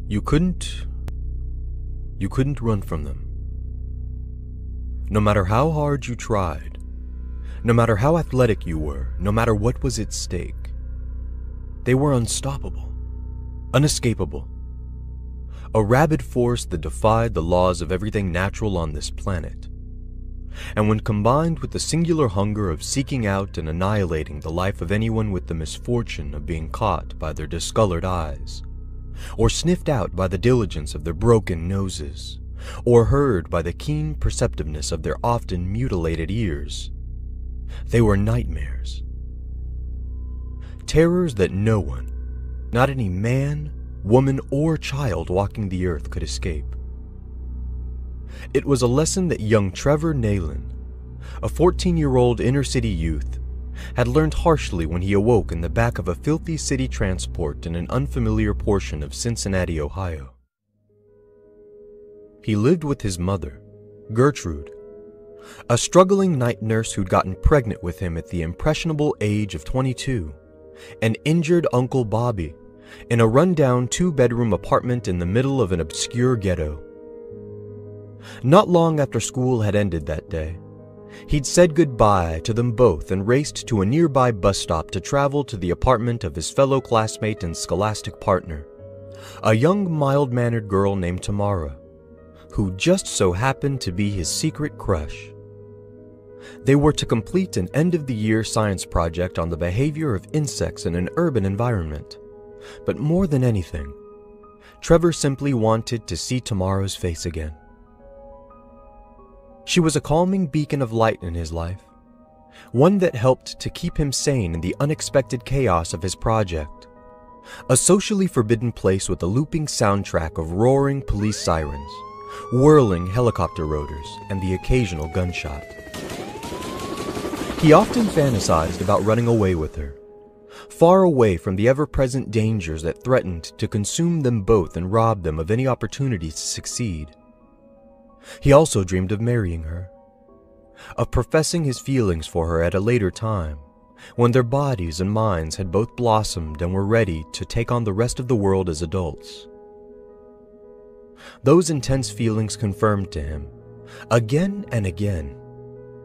You couldn't run from them. No matter how hard you tried, no matter how athletic you were, no matter what was at stake, they were unstoppable, unescapable. A rabid force that defied the laws of everything natural on this planet. And when combined with the singular hunger of seeking out and annihilating the life of anyone with the misfortune of being caught by their discolored eyes, or sniffed out by the diligence of their broken noses, or heard by the keen perceptiveness of their often mutilated ears, they were nightmares. Terrors that no one, not any man, woman, or child walking the earth could escape. It was a lesson that young Trevor Nayland, a 14-year-old inner-city youth, had learned harshly when he awoke in the back of a filthy city transport in an unfamiliar portion of Cincinnati, Ohio. He lived with his mother, Gertrude, a struggling night nurse who'd gotten pregnant with him at the impressionable age of 22, and injured Uncle Bobby in a rundown 2-bedroom apartment in the middle of an obscure ghetto. Not long after school had ended that day, he'd said goodbye to them both and raced to a nearby bus stop to travel to the apartment of his fellow classmate and scholastic partner, a young, mild-mannered girl named Tamara, who just so happened to be his secret crush. They were to complete an end-of-the-year science project on the behavior of insects in an urban environment. But more than anything, Trevor simply wanted to see Tamara's face again. She was a calming beacon of light in his life, one that helped to keep him sane in the unexpected chaos of his project. A socially forbidden place with a looping soundtrack of roaring police sirens, whirling helicopter rotors, and the occasional gunshot. He often fantasized about running away with her, far away from the ever-present dangers that threatened to consume them both and rob them of any opportunity to succeed. He also dreamed of marrying her, of professing his feelings for her at a later time, when their bodies and minds had both blossomed and were ready to take on the rest of the world as adults. Those intense feelings confirmed to him, again and again,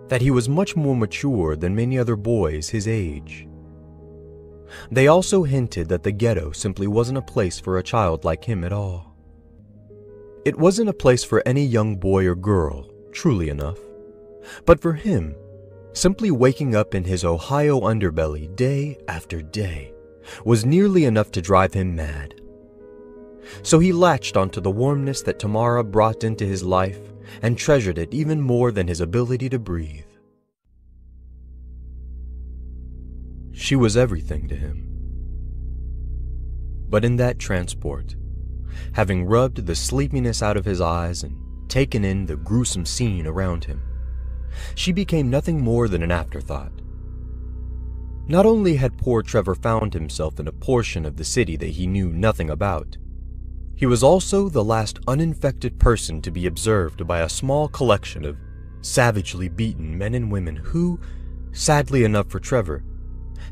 that he was much more mature than many other boys his age. They also hinted that the ghetto simply wasn't a place for a child like him at all. It wasn't a place for any young boy or girl, truly enough. But for him, simply waking up in his Ohio underbelly day after day was nearly enough to drive him mad. So he latched onto the warmness that Tamara brought into his life and treasured it even more than his ability to breathe. She was everything to him. But in that transport, having rubbed the sleepiness out of his eyes and taken in the gruesome scene around him, she became nothing more than an afterthought. Not only had poor Trevor found himself in a portion of the city that he knew nothing about, he was also the last uninfected person to be observed by a small collection of savagely beaten men and women who, sadly enough for Trevor,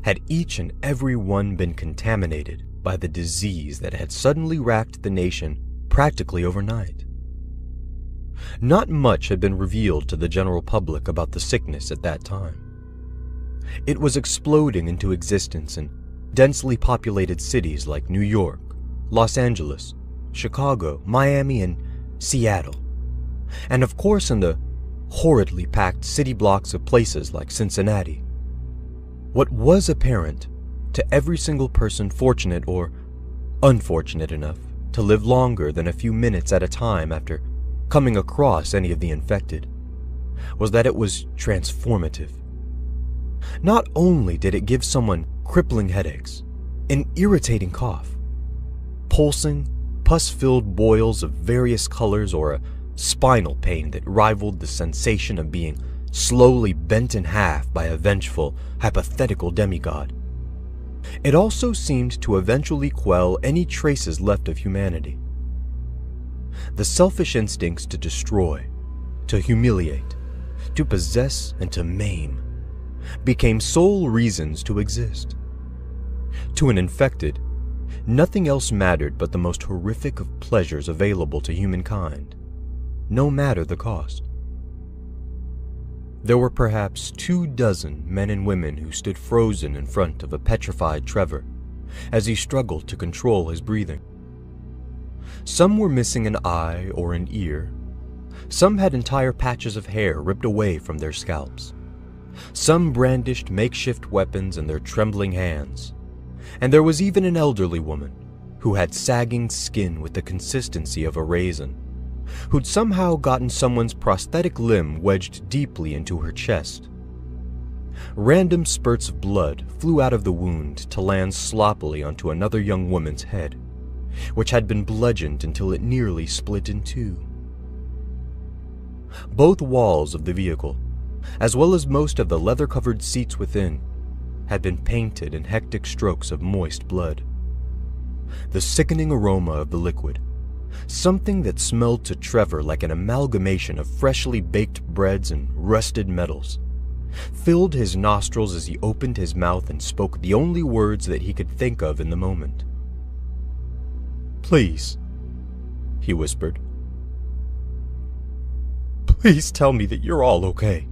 had each and every one been contaminated by the disease that had suddenly racked the nation practically overnight. Not much had been revealed to the general public about the sickness at that time. It was exploding into existence in densely populated cities like New York, Los Angeles, Chicago, Miami, and Seattle, and of course in the horridly packed city blocks of places like Cincinnati. What was apparent to every single person fortunate or unfortunate enough to live longer than a few minutes at a time after coming across any of the infected was that it was transformative. Not only did it give someone crippling headaches, an irritating cough, pulsing, pus-filled boils of various colors, or a spinal pain that rivaled the sensation of being slowly bent in half by a vengeful, hypothetical demigod. It also seemed to eventually quell any traces left of humanity. The selfish instincts to destroy, to humiliate, to possess, and to maim became sole reasons to exist. To an infected, Nothing else mattered but the most horrific of pleasures available to humankind, no matter the cost. There were perhaps 24 men and women who stood frozen in front of a petrified Trevor as he struggled to control his breathing. Some were missing an eye or an ear. Some had entire patches of hair ripped away from their scalps. Some brandished makeshift weapons in their trembling hands. And there was even an elderly woman who had sagging skin with the consistency of a raisin, who'd somehow gotten someone's prosthetic limb wedged deeply into her chest. Random spurts of blood flew out of the wound to land sloppily onto another young woman's head, which had been bludgeoned until it nearly split in two. Both walls of the vehicle, as well as most of the leather-covered seats within, had been painted in hectic strokes of moist blood. The sickening aroma of the liquid, something that smelled to Trevor like an amalgamation of freshly baked breads and rusted metals, filled his nostrils as he opened his mouth and spoke the only words that he could think of in the moment. "Please," he whispered. "Please tell me that you're all okay."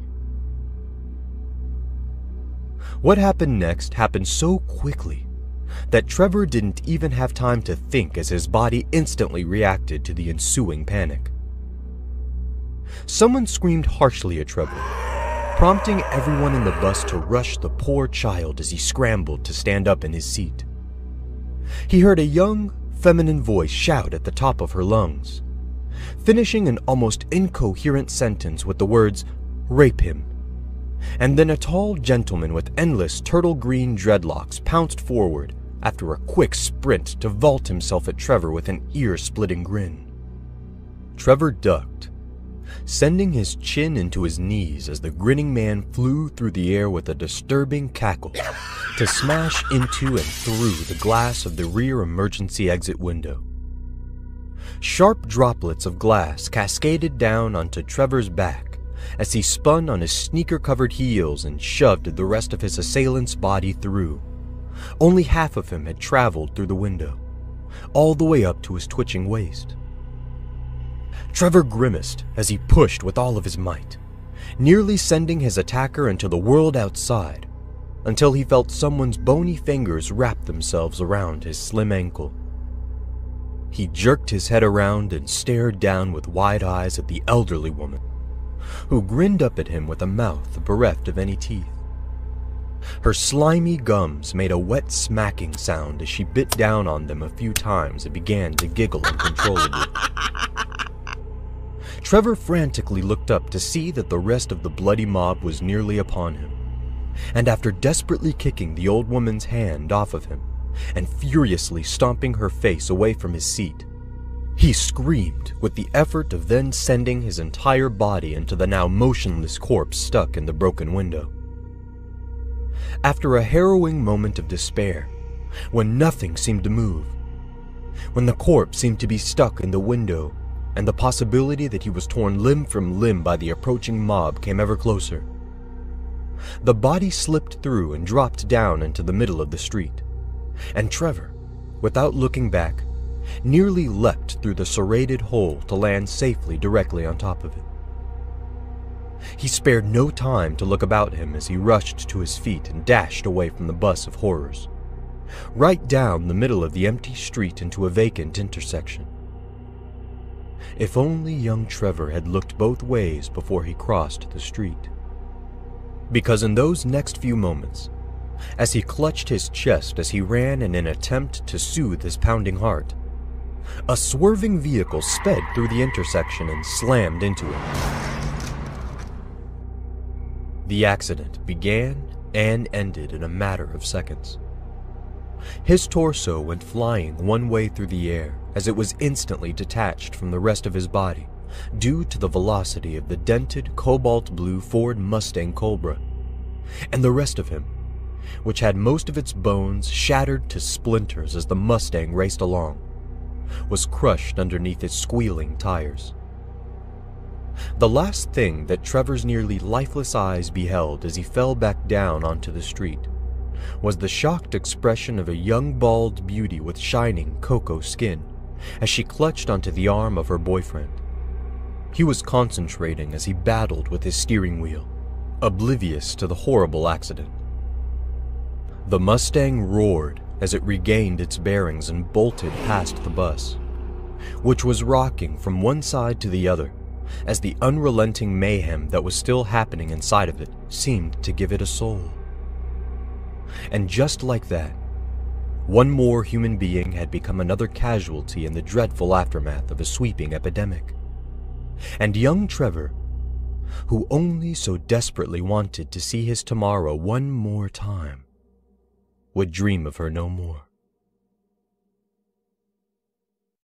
What happened next happened so quickly that Trevor didn't even have time to think as his body instantly reacted to the ensuing panic. Someone screamed harshly at Trevor, prompting everyone in the bus to rush the poor child as he scrambled to stand up in his seat. He heard a young, feminine voice shout at the top of her lungs, finishing an almost incoherent sentence with the words, "Rape him." And then a tall gentleman with endless turtle-green dreadlocks pounced forward after a quick sprint to vault himself at Trevor with an ear-splitting grin. Trevor ducked, sending his chin into his knees as the grinning man flew through the air with a disturbing cackle to smash into and through the glass of the rear emergency exit window. Sharp droplets of glass cascaded down onto Trevor's back as he spun on his sneaker-covered heels and shoved the rest of his assailant's body through. Only half of him had traveled through the window, all the way up to his twitching waist. Trevor grimaced as he pushed with all of his might, nearly sending his attacker into the world outside, until he felt someone's bony fingers wrap themselves around his slim ankle. He jerked his head around and stared down with wide eyes at the elderly woman, who grinned up at him with a mouth bereft of any teeth. Her slimy gums made a wet smacking sound as she bit down on them a few times and began to giggle uncontrollably. Trevor frantically looked up to see that the rest of the bloody mob was nearly upon him, and after desperately kicking the old woman's hand off of him and furiously stomping her face away from his seat, he screamed with the effort of then sending his entire body into the now motionless corpse stuck in the broken window. After a harrowing moment of despair, when nothing seemed to move, when the corpse seemed to be stuck in the window and the possibility that he was torn limb from limb by the approaching mob came ever closer, the body slipped through and dropped down into the middle of the street, and Trevor, without looking back, nearly leapt through the serrated hole to land safely directly on top of it. He spared no time to look about him as he rushed to his feet and dashed away from the bus of horrors, right down the middle of the empty street into a vacant intersection. If only young Trevor had looked both ways before he crossed the street. Because in those next few moments, as he clutched his chest as he ran in an attempt to soothe his pounding heart, a swerving vehicle sped through the intersection and slammed into him. The accident began and ended in a matter of seconds. His torso went flying one way through the air as it was instantly detached from the rest of his body due to the velocity of the dented cobalt blue Ford Mustang Cobra, and the rest of him, which had most of its bones shattered to splinters as the Mustang raced along, was crushed underneath its squealing tires. The last thing that Trevor's nearly lifeless eyes beheld as he fell back down onto the street was the shocked expression of a young bald beauty with shining cocoa skin as she clutched onto the arm of her boyfriend. He was concentrating as he battled with his steering wheel, oblivious to the horrible accident. The Mustang roared as it regained its bearings and bolted past the bus, which was rocking from one side to the other as the unrelenting mayhem that was still happening inside of it seemed to give it a soul. And just like that, one more human being had become another casualty in the dreadful aftermath of a sweeping epidemic. And young Trevor, who only so desperately wanted to see his tomorrow one more time, would dream of her no more.